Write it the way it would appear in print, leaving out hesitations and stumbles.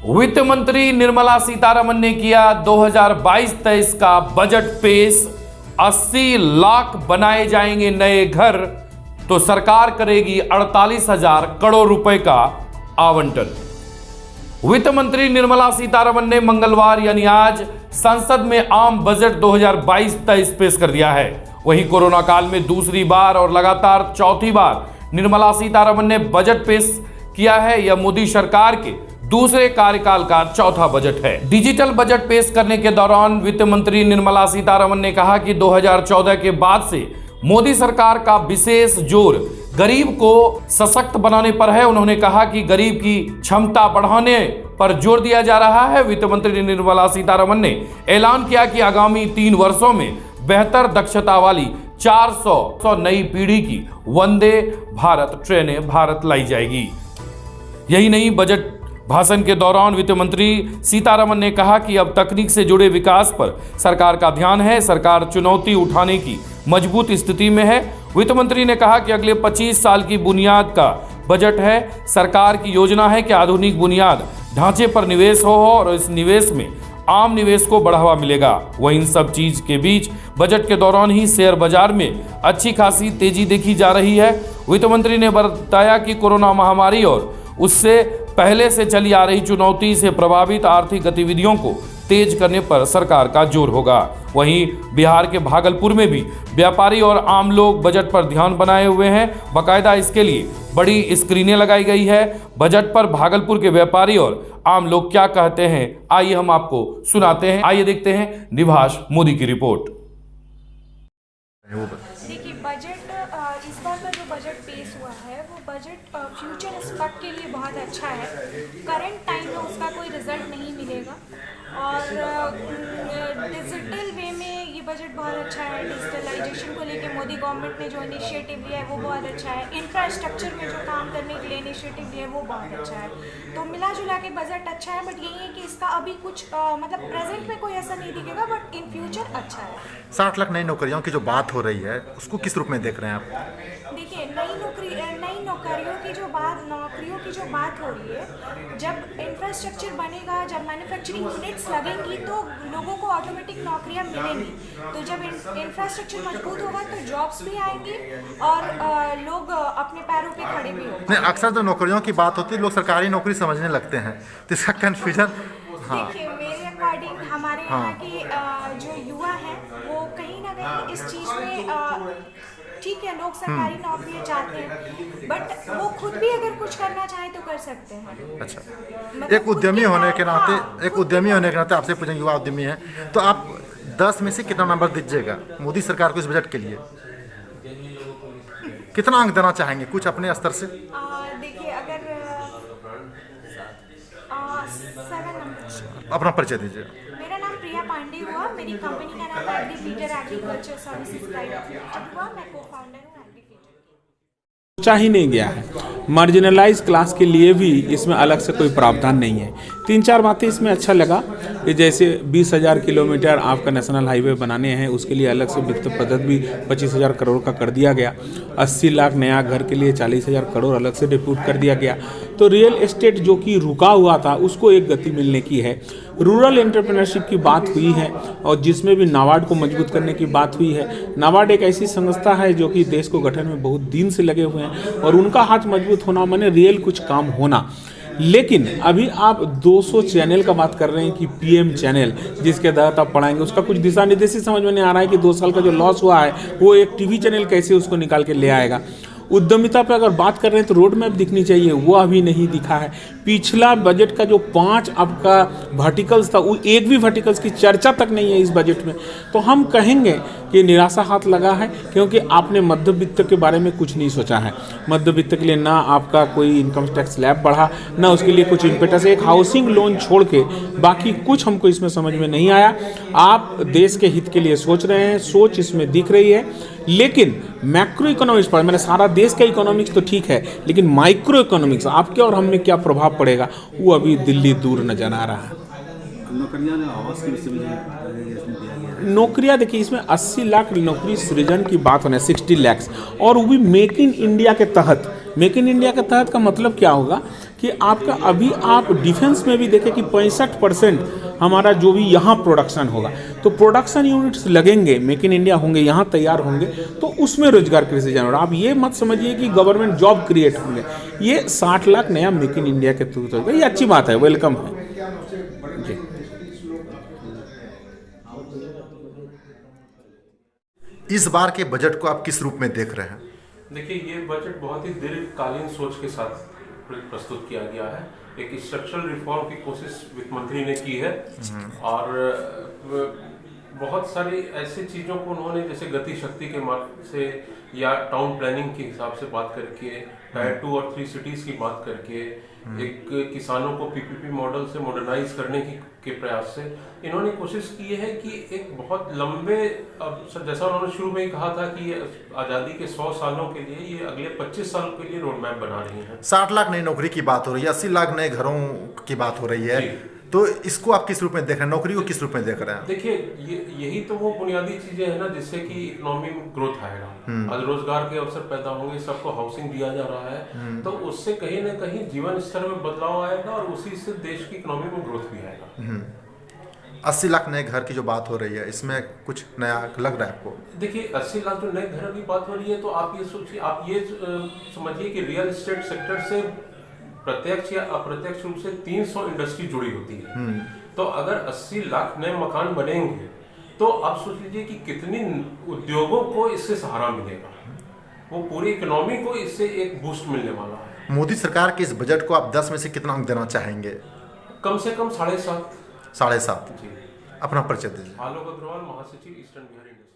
वित्त मंत्री निर्मला सीतारमण ने किया 2022-23 का बजट पेश। 80 लाख बनाए जाएंगे नए घर, तो सरकार करेगी 48,000 करोड़ रुपए का आवंटन। वित्त मंत्री निर्मला सीतारमण ने मंगलवार यानी आज संसद में आम बजट 2022-23 पेश कर दिया है। वहीं कोरोना काल में दूसरी बार और लगातार चौथी बार निर्मला सीतारमण ने बजट पेश किया है। यह मोदी सरकार के दूसरे कार्यकाल का चौथा बजट है। डिजिटल बजट पेश करने के दौरान वित्त मंत्री निर्मला सीतारमण ने कहा कि 2014 के बाद से मोदी सरकार का विशेष जोर गरीब को सशक्त बनाने पर है। उन्होंने कहा कि गरीब की क्षमता बढ़ाने पर जोर दिया जा रहा है। वित्त मंत्री निर्मला सीतारमण ने ऐलान किया कि आगामी 3 वर्षों में बेहतर दक्षता वाली 400 नई पीढ़ी की वंदे भारत ट्रेनें भारत लाई जाएगी। यही नहीं, बजट भाषण के दौरान वित्त मंत्री सीतारमण ने कहा कि अब तकनीक से जुड़े विकास पर सरकार का ध्यान है। सरकार चुनौती उठाने की मजबूत स्थिति में है। वित्त मंत्री ने कहा कि अगले 25 साल की बुनियाद का बजट है। सरकार की योजना है कि आधुनिक बुनियाद ढांचे पर निवेश हो और इस निवेश में आम निवेश को बढ़ावा मिलेगा। वहीं इन सब चीज के बीच बजट के दौरान ही शेयर बाजार में अच्छी खासी तेजी देखी जा रही है। वित्त मंत्री ने बताया कि कोरोना महामारी और उससे पहले से चली आ रही चुनौती से प्रभावित आर्थिक गतिविधियों को तेज करने पर सरकार का जोर होगा। वहीं बिहार के भागलपुर में भी व्यापारी और आम लोग बजट पर ध्यान बनाए हुए हैं। बाकायदा इसके लिए बड़ी स्क्रीनें लगाई गई है। बजट पर भागलपुर के व्यापारी और आम लोग क्या कहते हैं, आइए हम आपको सुनाते हैं। आइए देखते हैं निभाष मोदी की रिपोर्ट। देखिए, बजट इस बार का जो बजट पेश हुआ है वो बजट फ्यूचर एस्पेक्ट के लिए बहुत अच्छा है। करंट टाइम में उसका कोई रिजल्ट नहीं मिलेगा और डिजिटल वे में ये बजट बहुत अच्छा है। डिजिटलाइजेशन को लेके मोदी गवर्नमेंट ने जो इनिशिएटिव लिया है वो बहुत अच्छा है। इंफ्रास्ट्रक्चर में जो काम करने के लिए इनिशिएटिव लिया है वो बहुत अच्छा है। तो मिला जुला के बजट अच्छा है, बट यही है कि इसका अभी कुछ मतलब प्रेजेंट में कोई ऐसा नहीं दिखेगा, बट इन फ्यूचर अच्छा है। 60 लाख नई नौकरियों की जो बात हो रही है उसको किस रूप में देख रहे हैं आप? देखिए, नई नौकरियों की जो बात हो रही है, जब इंफ्रास्ट्रक्चर बनेगा, जब मैन्युफैक्चरिंग यूनिट्स लगेंगी तो लोगों को ऑटोमेटिक नौकरियां मिलेंगी। तो जब इंफ्रास्ट्रक्चर मजबूत होगा तो जॉब्स भी आएंगी और लोग अपने पैरों पे खड़े भी होंगे। अक्सर जो नौकरियों की बात होती है लोग सरकारी नौकरी समझने लगते हैं, तो इसका कन्फ्यूजन। देखिए, मेरे अकॉर्डिंग हमारे यहाँ के जो युवा हैं वो कहीं ना कहीं इस चीज़ में ठीक है, लोग सरकारी नौकरियां चाहते हैं, बट वो खुद भी अगर कुछ करना चाहे तो कर सकते हैं। अच्छा, मतलब एक उद्यमी होने के नाते आपसे पूछेंगे, युवा उद्यमी है तो आप 10 में से कितना नंबर दीजिएगा मोदी सरकार को इस बजट के लिए? कितना अंक देना चाहेंगे कुछ अपने स्तर से? देखिए, अगर 7 नंबर। अपना परिचय दीजिए। मेरा नाम प्रिया पांडे हुआ, मेरी कंपनी का नाम एग्रीफीडर एग्रीकल्चर सर्विसेज प्राइवेट लिमिटेड हुआ। मैं को-फाउंडर हूँ एग्रीफीडर। सोचा ही नहीं गया है। मार्जिनलाइज क्लास के लिए भी इसमें अलग से कोई प्रावधान नहीं है। 3-4 बातें इसमें अच्छा लगा कि जैसे 20,000 किलोमीटर आपका नेशनल हाईवे बनाने हैं, उसके लिए अलग से वित्त पद्धति भी 25,000 करोड़ का कर दिया गया। 80 लाख नया घर के लिए 40,000 करोड़ अलग से डिप्यूट कर दिया गया। तो रियल एस्टेट जो कि रुका हुआ था उसको एक गति मिलने की है। रूरल एंटरप्रेन्योरशिप की बात हुई है और जिसमें भी नाबार्ड को मजबूत करने की बात हुई है। नाबार्ड एक ऐसी संस्था है जो कि देश को गठन में बहुत दिन से लगे हुए हैं और उनका हाथ मजबूत होना माने रियल कुछ काम होना। लेकिन अभी आप 200 चैनल का बात कर रहे हैं कि पीएम चैनल जिसके तहत आप पढ़ाएंगे, उसका कुछ दिशा निर्देश ही समझ में नहीं आ रहा है कि 2 साल का जो लॉस हुआ है वो एक टीवी चैनल कैसे उसको निकाल के ले आएगा। उद्यमिता पर अगर बात कर रहे हैं तो रोड मैप दिखनी चाहिए, वो अभी नहीं दिखा है। पिछला बजट का जो 5 आपका वर्टिकल्स था वो एक भी वर्टिकल्स की चर्चा तक नहीं है इस बजट में। तो हम कहेंगे कि निराशा हाथ लगा है, क्योंकि आपने मध्यवित्त के बारे में कुछ नहीं सोचा है। मध्यवित्त के लिए ना आपका कोई इनकम टैक्स स्लैब बढ़ा, ना उसके लिए कुछ इम्पेटस। एक हाउसिंग लोन छोड़ के बाकी कुछ हमको इसमें समझ में नहीं आया। आप देश के हित के लिए सोच रहे हैं, सोच इसमें दिख रही है, लेकिन मैक्रो इकोनॉमिक्स पर, मैंने सारा देश का इकोनॉमिक्स तो ठीक है, लेकिन माइक्रो इकोनॉमिक्स आपके और हम में क्या प्रभाव पड़ेगा वो अभी दिल्ली दूर नजर आ रहा है। नौकरियां देखिए, इसमें 80 लाख नौकरी सृजन की बात होना है, 60 लाख, और वो भी मेक इन इंडिया के तहत। मेक इन इंडिया के तहत का मतलब क्या होगा कि आपका अभी आप डिफेंस में भी देखें कि 65% हमारा जो भी यहाँ प्रोडक्शन होगा, तो प्रोडक्शन यूनिट्स लगेंगे, मेक इन इंडिया होंगे, यहाँ तैयार होंगे, तो उसमें रोजगार के सृजन होगा। आप ये मत समझिए कि गवर्नमेंट जॉब क्रिएट होंगे, ये 60 लाख नया मेक इन इंडिया के थ्रू होगा। ये अच्छी बात है, वेलकम है जी। इस बार के बजट को आप किस रूप में देख रहे हैं? देखिए, ये बजट बहुत ही दीर्घकालीन सोच के साथ प्रस्तुत किया गया है। एक स्ट्रक्चरल रिफॉर्म की कोशिश वित्त मंत्री ने की है और बहुत सारी ऐसी चीज़ों को उन्होंने जैसे गति शक्ति के मार्ग से या टाउन प्लानिंग के हिसाब से बात करके, टायर 2 और 3 सिटीज़ की बात करके, एक किसानों को पीपीपी मॉडल से मॉडर्नाइज करने के प्रयास से इन्होंने कोशिश की है कि एक बहुत लंबे, अब जैसा उन्होंने शुरू में ही कहा था कि ये आज़ादी के 100 सालों के लिए, ये अगले 25 साल के लिए रोड मैप बना रही हैं। 60 लाख नई नौकरी की बात हो रही है, 80 लाख नए घरों की बात हो रही है, तो इसको आप किस रूप में देख रहे हैं? नौकरी को किस रूप में देख रहे हैं? देखिए, यही तो वो बुनियादी चीजें हैं ना जिससे कि इकोनॉमी में ग्रोथ आएगा, आज रोजगार के अवसर पैदा होंगे, सबको हाउसिंग दिया जा रहा है, तो उससे कहीं ना कहीं जीवन स्तर में बदलाव आएगा और उसी से देश की इकोनॉमी में ग्रोथ भी आएगा। 80 लाख नए घर की जो बात हो रही है, इसमें कुछ नया लग रहा है आपको? देखिए, 80 लाख जो नए घर की बात हो रही है, तो आप ये सोचिए, आप ये समझिए कि रियल एस्टेट सेक्टर से प्रत्यक्ष या अप्रत्यक्ष रूप से 300 इंडस्ट्री जुड़ी होती है। तो अगर 80 लाख नए मकान बनेंगे तो आप सोच लीजिए कि कितनी उद्योगों को इससे सहारा मिलेगा, वो पूरी इकोनॉमी को इससे एक बूस्ट मिलने वाला है। मोदी सरकार के इस बजट को आप 10 में से कितना अंक देना चाहेंगे? कम से कम 7.5। 7.5। जी। अपना परिचय दीजिए। आलोक अग्रवाल, महासचिव ईस्टर्न बिहार इंडस्ट्री।